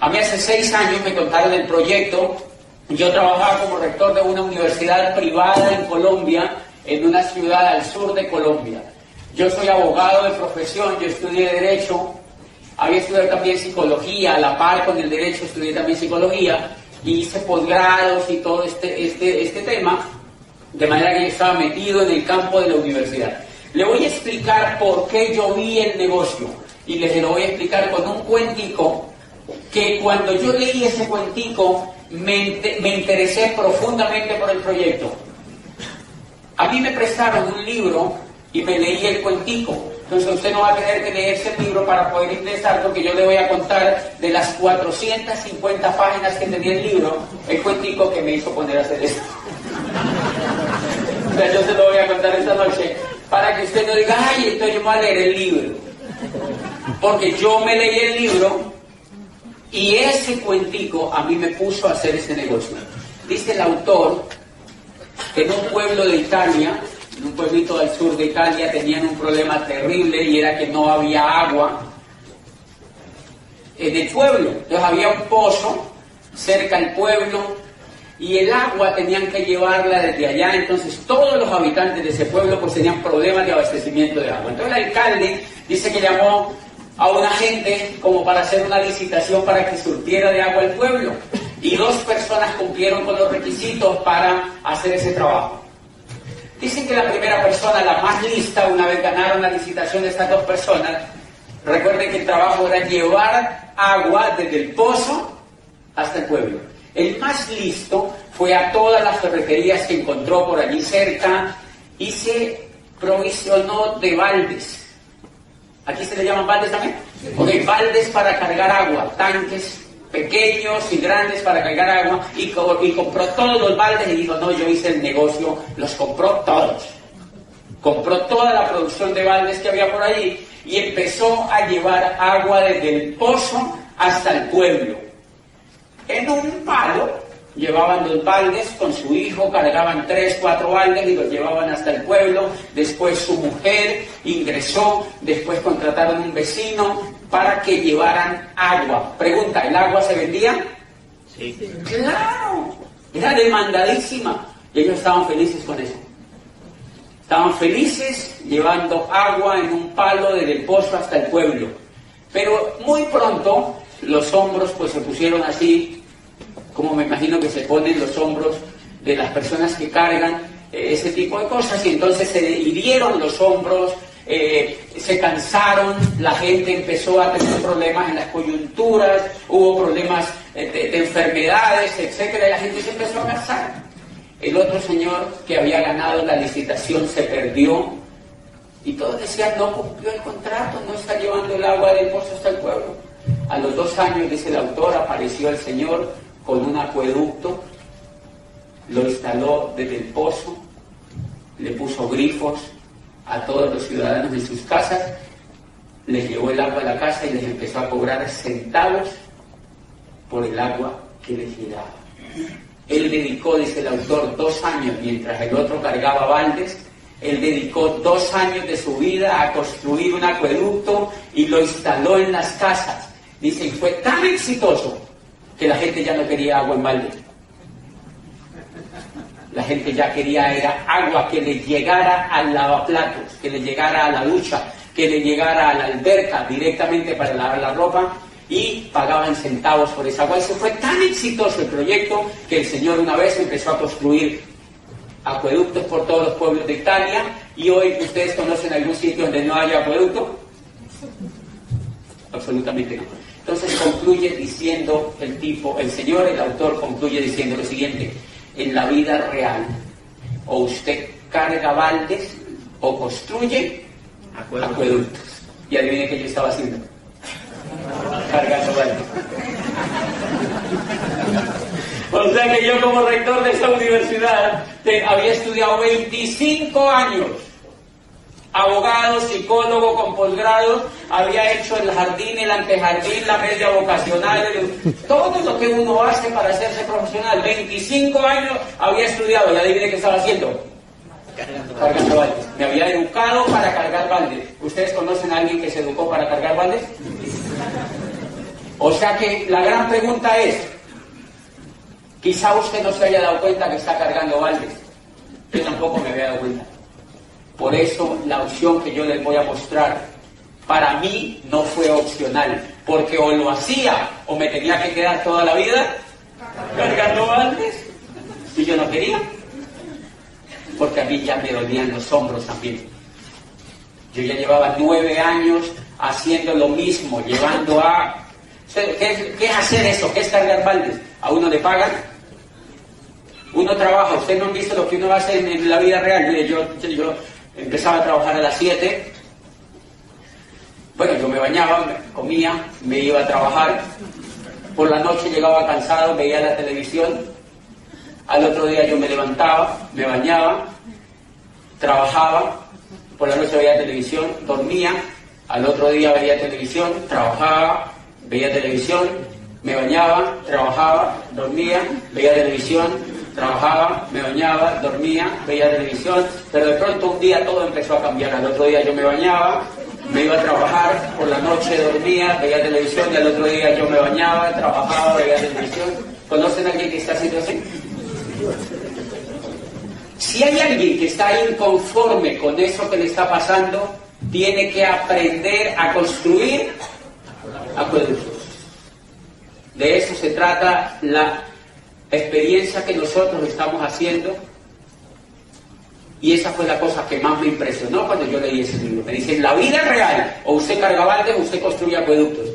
A mí hace 6 años me contaron el proyecto. Yo trabajaba como rector de una universidad privada en Colombia, en una ciudad al sur de Colombia. Yo soy abogado de profesión, yo estudié Derecho, había estudiado también Psicología, a la par con el Derecho estudié también Psicología, y hice posgrados y todo este tema, de manera que yo estaba metido en el campo de la universidad. Le voy a explicar por qué yo vi el negocio, y les lo voy a explicar con un cuentico, que cuando yo leí ese cuentico, me interesé profundamente por el proyecto. A mí me prestaron un libro y me leí el cuentico. Entonces usted no va a tener que leerse el libro para poder ingresar, porque yo le voy a contar de las 450 páginas que tenía el libro, el cuentico que me hizo poner a hacer esto. O sea, yo se lo voy a contar esta noche para que usted no diga, ay, entonces yo me voy a leer el libro. Porque yo me leí el libro y ese cuentico a mí me puso a hacer ese negocio. Dice el autor que en un pueblo de Italia, en un pueblito del sur de Italia, tenían un problema terrible y era que no había agua en el pueblo. Entonces había un pozo cerca del pueblo y el agua tenían que llevarla desde allá. Entonces todos los habitantes de ese pueblo pues tenían problemas de abastecimiento de agua. Entonces el alcalde dice que llamó a una gente como para hacer una licitación para que surtiera de agua el pueblo, y 2 personas cumplieron con los requisitos para hacer ese trabajo. Dicen que la primera persona, la más lista, una vez ganaron la licitación de estas 2 personas, recuerden que el trabajo era llevar agua desde el pozo hasta el pueblo. El más listo fue a todas las ferreterías que encontró por allí cerca y se provisionó de baldes. ¿Aquí se le llaman baldes también? Ok, baldes para cargar agua, tanques pequeños y grandes para cargar agua, y compró todos los baldes y dijo, no, yo hice el negocio, los compró todos. Compró toda la producción de baldes que había por allí y empezó a llevar agua desde el pozo hasta el pueblo. En un palo llevaban los baldes con su hijo, cargaban 3, 4 baldes y los llevaban hasta el pueblo. Después su mujer ingresó, después contrataron un vecino para que llevaran agua. Pregunta, ¿el agua se vendía? Sí. ¡Claro! Era demandadísima. Y ellos estaban felices con eso. Estaban felices llevando agua en un palo desde el pozo hasta el pueblo. Pero muy pronto los hombros pues se pusieron así, como me imagino que se ponen los hombros de las personas que cargan ese tipo de cosas, y entonces se hirieron los hombros, se cansaron, la gente empezó a tener problemas en las coyunturas, hubo problemas de enfermedades, etcétera, y la gente se empezó a cansar. El otro señor que había ganado la licitación se perdió, y todos decían, no cumplió el contrato, no está llevando el agua del pozo hasta el pueblo. A los 2 años, dice el autor, apareció el señor con un acueducto, lo instaló desde el pozo, le puso grifos a todos los ciudadanos de sus casas, les llevó el agua a la casa y les empezó a cobrar centavos por el agua que les llegaba. Él dedicó, dice el autor, 2 años, mientras el otro cargaba baldes, él dedicó 2 años de su vida a construir un acueducto y lo instaló en las casas. Dice, y fue tan exitoso que la gente ya no quería agua en balde. La gente ya quería era agua que le llegara al lavaplatos, que le llegara a la ducha, que le llegara a la alberca directamente para lavar la ropa, y pagaban centavos por esa agua. Eso fue tan exitoso el proyecto que el señor una vez empezó a construir acueductos por todos los pueblos de Italia, y hoy ustedes conocen algún sitio donde no haya acueducto. Absolutamente no. Entonces concluye diciendo el señor, el autor concluye diciendo lo siguiente: en la vida real, o usted carga baldes o construye acueductos. Y adivine qué yo estaba haciendo. Cargando baldes. O sea que yo, como rector de esta universidad, había estudiado 25 años. Abogado, psicólogo con posgrado, había hecho el jardín, el antejardín, la media vocacional, todo lo que uno hace para hacerse profesional. 25 años había estudiado, y adivine qué estaba haciendo. Cargando baldes. Me había educado para cargar baldes. ¿Ustedes conocen a alguien que se educó para cargar baldes? O sea que la gran pregunta es, quizá usted no se haya dado cuenta que está cargando baldes. Yo tampoco me había dado cuenta. Por eso la opción que yo les voy a mostrar, para mí no fue opcional, porque o lo hacía o me tenía que quedar toda la vida cargando baldes, y yo no quería, porque a mí ya me dolían los hombros también. Yo ya llevaba 9 años haciendo lo mismo, llevando a... ¿Qué es hacer eso? ¿Qué es cargar baldes? A uno le pagan, uno trabaja. Ustedes no han visto lo que uno hace en la vida real. Mire, yo empezaba a trabajar a las 7. Bueno, yo me bañaba, comía, me iba a trabajar. Por la noche llegaba cansado, veía la televisión. Al otro día yo me levantaba, me bañaba, trabajaba. Por la noche veía televisión, dormía. Al otro día veía televisión, trabajaba, veía televisión, me bañaba, trabajaba, dormía, veía televisión, trabajaba, me bañaba, dormía, veía televisión. Pero de pronto un día todo empezó a cambiar. Al otro día yo me bañaba, me iba a trabajar, por la noche dormía, veía televisión, y al otro día yo me bañaba, trabajaba, veía televisión. ¿Conocen a alguien que está haciendo así? Si hay alguien que está inconforme con eso que le está pasando, tiene que aprender a construir acueductos. De eso se trata la experiencia que nosotros estamos haciendo. Y esa fue la cosa que más me impresionó cuando yo leí ese libro. Me dicen, la vida real, o usted carga baldes o usted construye acueductos.